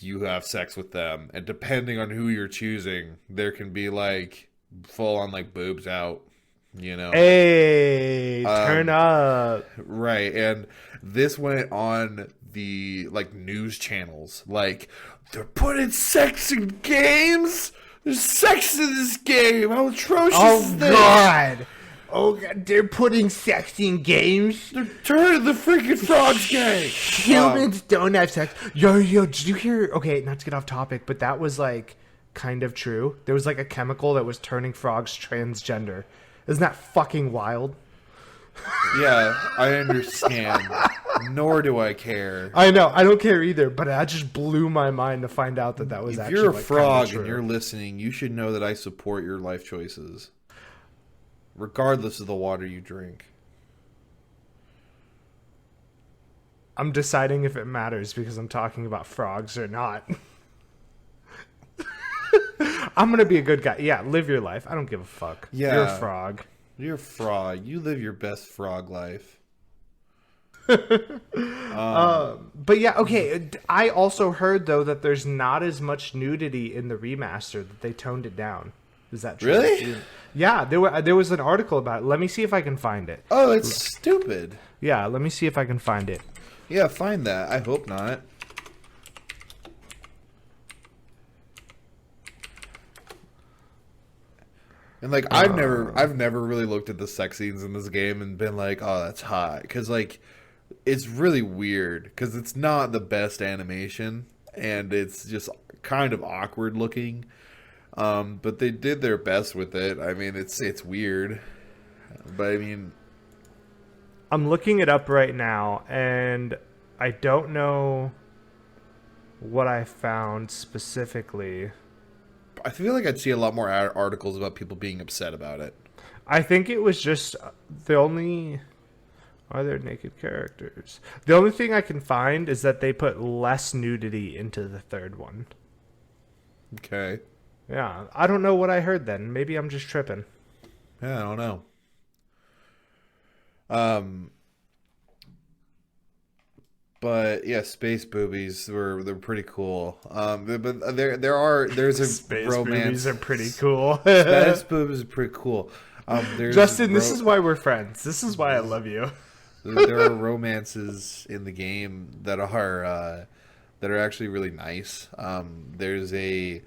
you have sex with them. And depending on who you're choosing, there can be like full on like boobs out, you know. Hey, turn up. Right, and this went on the like news channels. Like, they're putting sex in games. There's sex in this game. How atrocious is this? God. Oh, God, they're putting sex in games? They're turning the freaking frogs gay. Humans don't have sex. Yo, did you hear? Okay, not to get off topic, but that was like kind of true. There was like a chemical that was turning frogs transgender. Isn't that fucking wild? Yeah, I understand. Nor do I care. I know, I don't care either, but that just blew my mind to find out that was actually. If you're a like, frog and you're listening, you should know that I support your life choices, regardless of the water you drink. I'm deciding if it matters because I'm talking about frogs or not. I'm going to be a good guy. Yeah, live your life. I don't give a fuck. Yeah. You're a frog. You're a frog. You live your best frog life. But yeah, okay. I also heard, though, that there's not as much nudity in the remaster, that they toned it down. Is that true? Really? Yeah, there was an article about it. Let me see if I can find it. Oh, it's stupid. Yeah, let me see if I can find it. Yeah, find that. I hope not. And like I've never really looked at the sex scenes in this game and been like, oh, that's hot, because like it's really weird because it's not the best animation and it's just kind of awkward looking. But they did their best with it. I mean, it's weird, but I mean, I'm looking it up right now, and I don't know what I found specifically. I feel like I'd see a lot more articles about people being upset about it. I think it was just the only. Are there naked characters? The only thing I can find is that they put less nudity into the third one. Okay. Yeah, I don't know what I heard then. Maybe I'm just tripping. Yeah, I don't know. Um, but yeah, space boobies they're pretty cool. But there's a Space romance. movies are pretty cool. Space boobies are pretty cool. There's Justin, this is why we're friends. This is why I love you. there are romances in the game that are actually really nice. There's a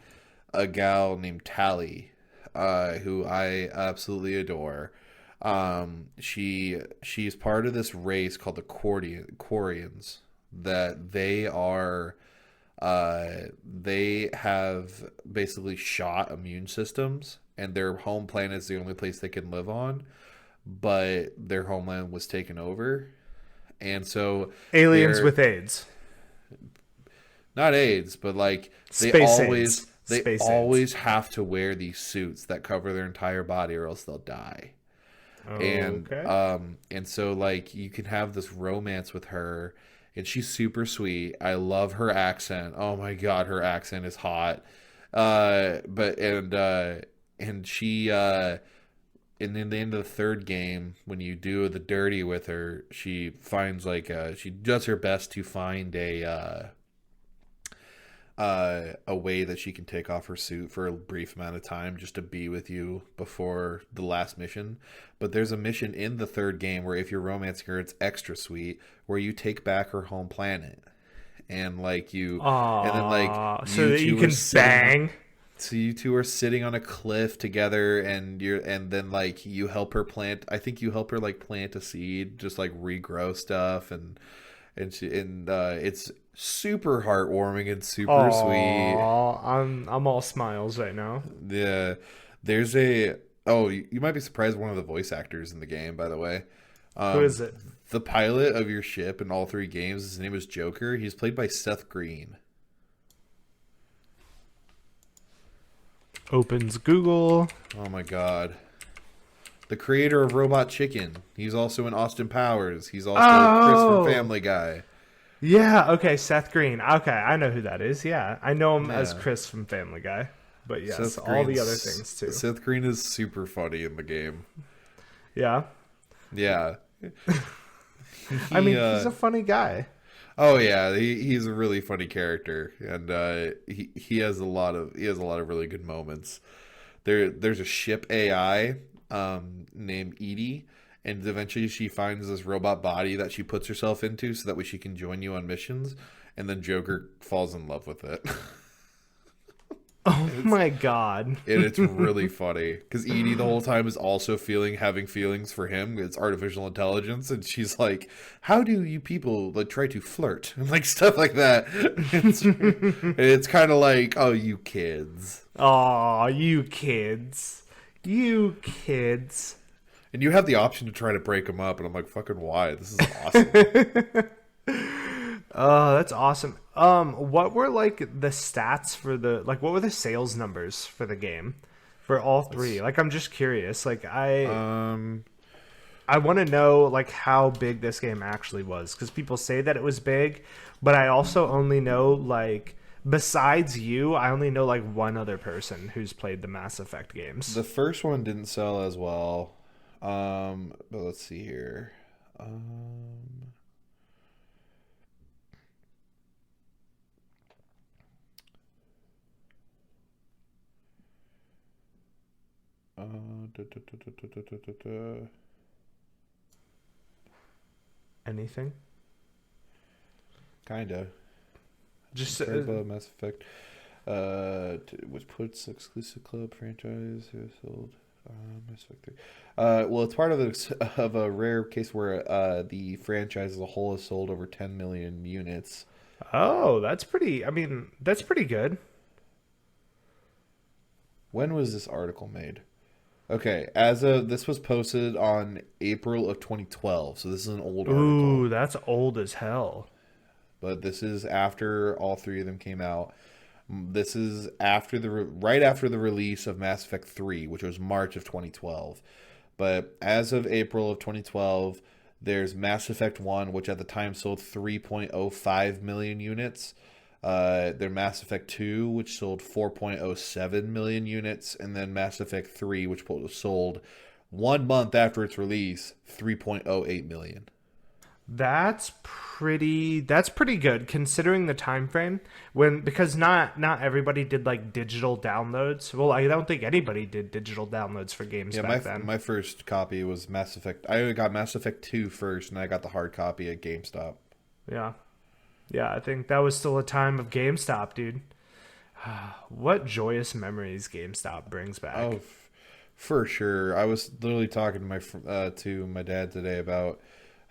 gal named Tally, who I absolutely adore. She's part of this race called the Quarians. That they have basically shot immune systems, and their home planet is the only place they can live on. But their homeland was taken over, and so Aliens with AIDS. Not AIDS, but like Space they AIDS. always have to wear these suits that cover their entire body, or else they'll die. Okay. And so like you can have this romance with her, and she's super sweet. I love her accent. Oh my god, her accent is hot. And she and in the end of the third game, when you do the dirty with her, she finds she does her best to find a way that she can take off her suit for a brief amount of time just to be with you before the last mission. But there's a mission in the third game where if you're romancing her, it's extra sweet, where you take back her home planet. And like you, Aww, and then like so that you can bang. So you two are sitting on a cliff together, and then like you help her plant. I think you help her like plant a seed, just like regrow stuff, and it's super heartwarming and super sweet. I'm all smiles right now. Yeah, you might be surprised. One of the voice actors in the game, by the way. Who is it? The pilot of your ship in all three games. His name is Joker. He's played by Seth Green. Opens Google. Oh my god. The creator of Robot Chicken. He's also in Austin Powers. He's also Chris from Family Guy. Yeah, okay, Seth Green. Okay, I know who that is. Yeah, I know him as Chris from Family Guy. But yes, all the other things too. Seth Green is super funny in the game. Yeah? Yeah. I mean, he's a funny guy. Oh yeah, he's a really funny character, and he has a lot of really good moments. There's a ship AI named Edie, and eventually she finds this robot body that she puts herself into so that way she can join you on missions, and then Joker falls in love with it. Oh my god. And it's really funny because Edie the whole time is also having feelings for him. It's artificial intelligence, and she's like, how do you people like try to flirt and like stuff like that? It's kind of like, oh, you kids. Oh, you kids. You kids. And you have the option to try to break them up, and I'm like, fucking why? This is awesome. Oh, that's awesome. What were like the stats for what were the sales numbers for the game for all three? Like, I'm just curious. Like, I want to know like how big this game actually was, because people say that it was big, but I also only know like besides you, I only know like one other person who's played the Mass Effect games. The first one didn't sell as well. But let's see here. Anything? Kinda. Just Mass Effect. Which puts exclusive club franchise sold. Mass Effect 3. Well, it's part of a rare case where the franchise as a whole has sold over 10 million units. Oh, that's pretty. I mean, that's pretty good. When was this article made? Okay, this was posted on April of 2012, so this is an old article. Ooh, that's old as hell. But this is after all three of them came out. This is after right after the release of Mass Effect 3, which was March of 2012. But as of April of 2012, there's Mass Effect 1, which at the time sold 3.05 million units. There's Mass Effect 2, which sold 4.07 million units. And then Mass Effect 3, which sold 1 month after its release, 3.08 million. That's pretty good considering the time frame because not everybody did like digital downloads. Well, I don't think anybody did digital downloads for games back then. My first copy was Mass Effect. I got Mass Effect 2 first, and I got the hard copy at GameStop. Yeah. Yeah, I think that was still a time of GameStop, dude. What joyous memories GameStop brings back. Oh, for sure. I was literally talking to my dad today about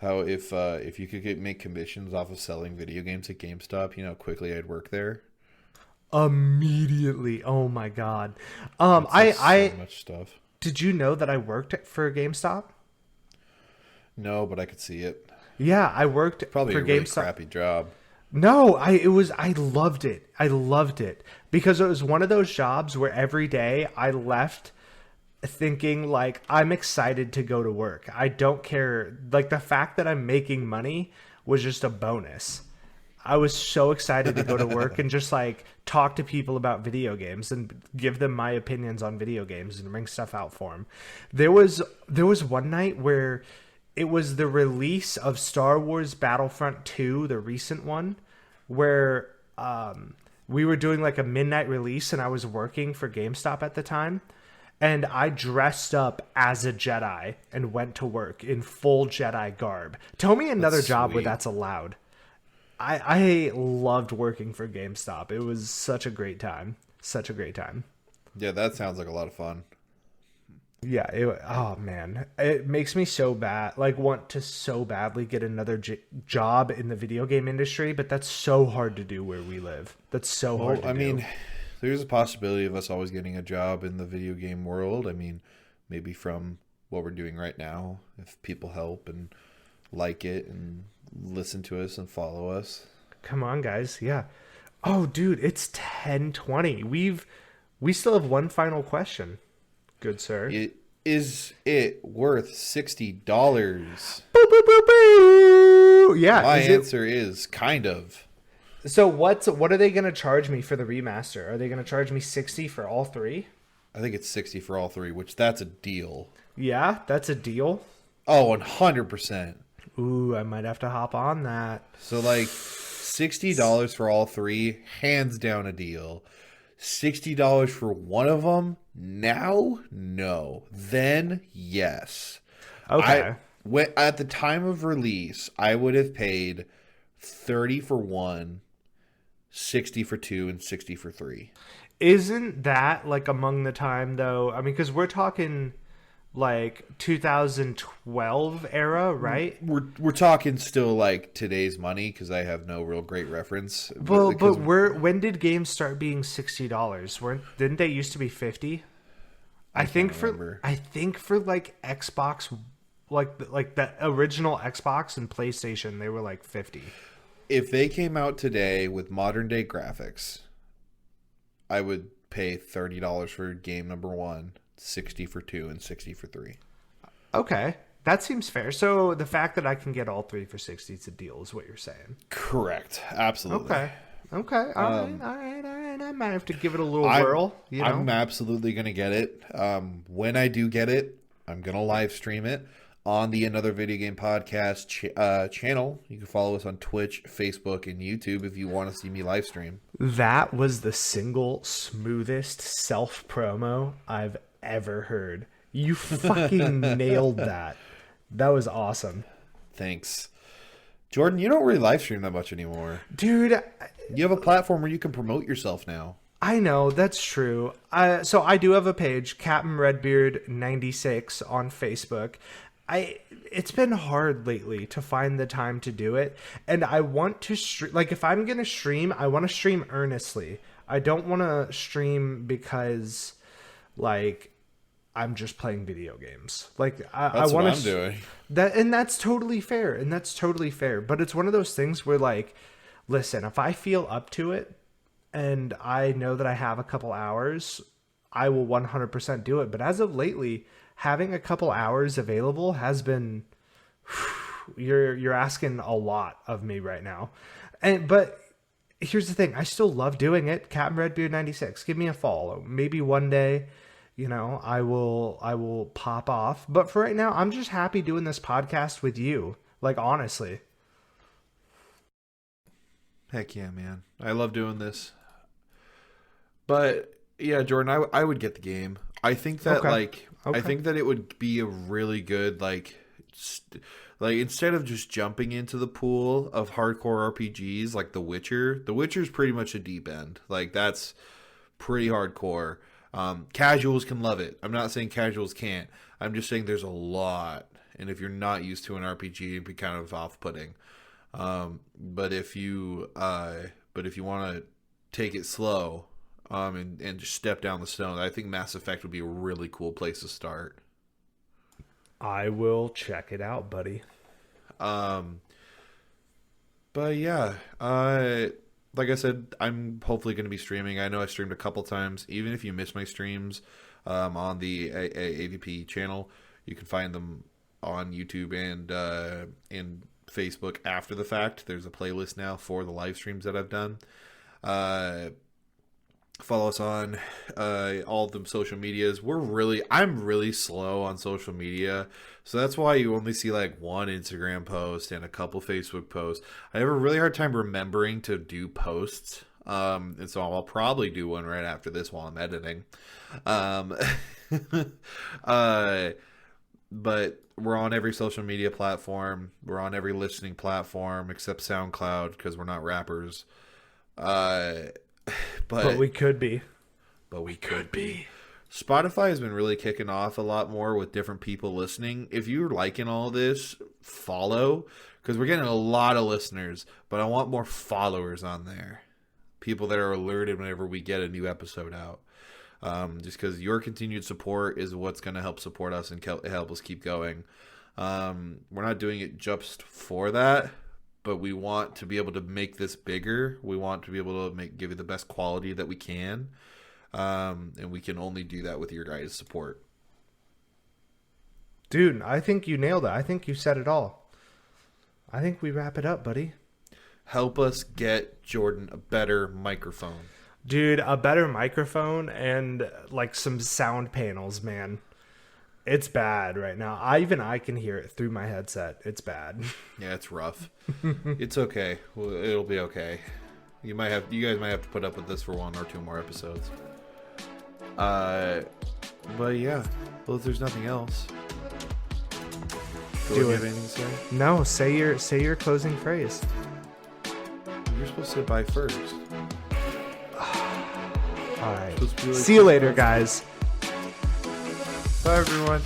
how if you could make commissions off of selling video games at GameStop, you know how quickly I'd work there. Immediately. Oh my god. So much stuff. Did you know that I worked for GameStop? No, but I could see it. Yeah, I worked Probably for a really GameStop. crappy job. No, I loved it. I loved it because it was one of those jobs where every day I left thinking like I'm excited to go to work. I don't care, like the fact that I'm making money was just a bonus. I was so excited to go to work and just like talk to people about video games and give them my opinions on video games and bring stuff out for them. There was one night where it was the release of Star Wars Battlefront 2, the recent one, where we were doing like a midnight release and I was working for GameStop at the time. And I dressed up as a Jedi and went to work in full Jedi garb. Tell me another job where that's allowed. I loved working for GameStop. It was such a great time. Such a great time. Yeah, that sounds like a lot of fun. Yeah. Oh, man. It makes me so bad. Like, want to so badly get another job in the video game industry. But that's so hard to do where we live. That's so hard to do. I mean, there's a possibility of us always getting a job in the video game world. I mean, maybe from what we're doing right now, if people help and like it and listen to us and follow us. Come on, guys. Yeah. Oh, dude, it's 10:20. We still have one final question. Good sir. Is it worth $60? Boo, boo, boo, boo. Yeah. My answer is kind of. So what are they going to charge me for the remaster? Are they going to charge me 60 for all three? I think it's 60 for all three, which that's a deal. Yeah, that's a deal. Oh, 100%. Ooh, I might have to hop on that. So like $60 for all three, hands down a deal. $60 for one of them? Now? No. Then yes. Okay. At the time of release, I would have paid 30 for one, 60 for 2, and 60 for 3. Isn't that like among the time though? I mean, because we're talking like 2012 era, right? We're talking still like today's money because I have no real great reference. Well, but when did games start being $60? Didn't they used to be 50? I think for like Xbox, like the original Xbox and PlayStation, they were like 50. If they came out today with modern day graphics, I would pay $30 for game number 1, 60 for 2, and 60 for 3. Okay, that seems fair. So the fact that I can get all three for 60 is a deal, is what you're saying. Correct. Absolutely. Okay. All right. I might have to give it a little whirl. You know? I'm absolutely going to get it. When I do get it, I'm going to live stream it on the Another Video Game Podcast channel. You can follow us on Twitch, Facebook, and YouTube if you want to see me live stream. That was the single smoothest self-promo I've ever heard. You fucking nailed that. That was awesome. Thanks. Jordan, you don't really live stream that much anymore. Dude. You have a platform where you can promote yourself now. I know, that's true. So I do have a page, Captain Redbeard 96 on Facebook. It's been hard lately to find the time to do it, and I want to stream. Like, if I'm gonna stream, I want to stream earnestly. I don't want to stream because, like, I'm just playing video games. Like, I That's want what I'm doing. that, and that's totally fair. And that's totally fair. But it's one of those things where, like, listen, if I feel up to it, and I know that I have a couple hours, I will 100% do it. But as of lately, having a couple hours available has been you're asking a lot of me right now. But here's the thing, I still love doing it. Captain Redbeard 96. Give me a follow. Maybe one day, I will pop off. But for right now, I'm just happy doing this podcast with you. Like, honestly. Heck yeah, man. I love doing this. But yeah, Jordan, I would get the game. I think that I think that it would be a really good like instead of just jumping into the pool of hardcore RPGs like The Witcher. The Witcher's pretty much a deep end. Like, that's pretty hardcore. Casuals can love it. I'm not saying casuals can't. I'm just saying there's a lot, and if you're not used to an RPG, it'd be kind of off-putting. But if you want to take it slow, and just step down the stone, I think Mass Effect would be a really cool place to start. I will check it out, buddy. But yeah, like I said, I'm hopefully going to be streaming. I know I streamed a couple times. Even if you miss my streams, on the AVP channel, you can find them on YouTube and Facebook after the fact. There's a playlist now for the live streams that I've done. Follow us on all of the social medias. I'm really slow on social media, so that's why you only see like one Instagram post and a couple Facebook posts. I have a really hard time remembering to do posts, and so I'll probably do one right after this while I'm editing. But we're on every social media platform. We're on every listening platform except SoundCloud because we're not rappers. But we could be. But we could be. Spotify has been really kicking off a lot more with different people listening. If you're liking all this, follow, because we're getting a lot of listeners, but I want more followers on there. People that are alerted whenever we get a new episode out. Just because your continued support is what's going to help support us and help us keep going. We're not doing it just for that, but we want to be able to make this bigger. We want to be able to give you the best quality that we can. And we can only do that with your guys' support. Dude, I think you nailed it. I think you said it all. I think we wrap it up, buddy. Help us get Jordan a better microphone. Dude, a better microphone and like some sound panels, man. It's bad right now. I can hear it through my headset. It's bad. Yeah, it's rough. It's okay. Well, it'll be okay. You guys might have to put up with this for 1 or 2 more episodes. But yeah. Well, if there's nothing else, do you it. have anything to say? No, say your closing phrase. You're supposed to buy first. All right. See you later, guys. Bye, everyone.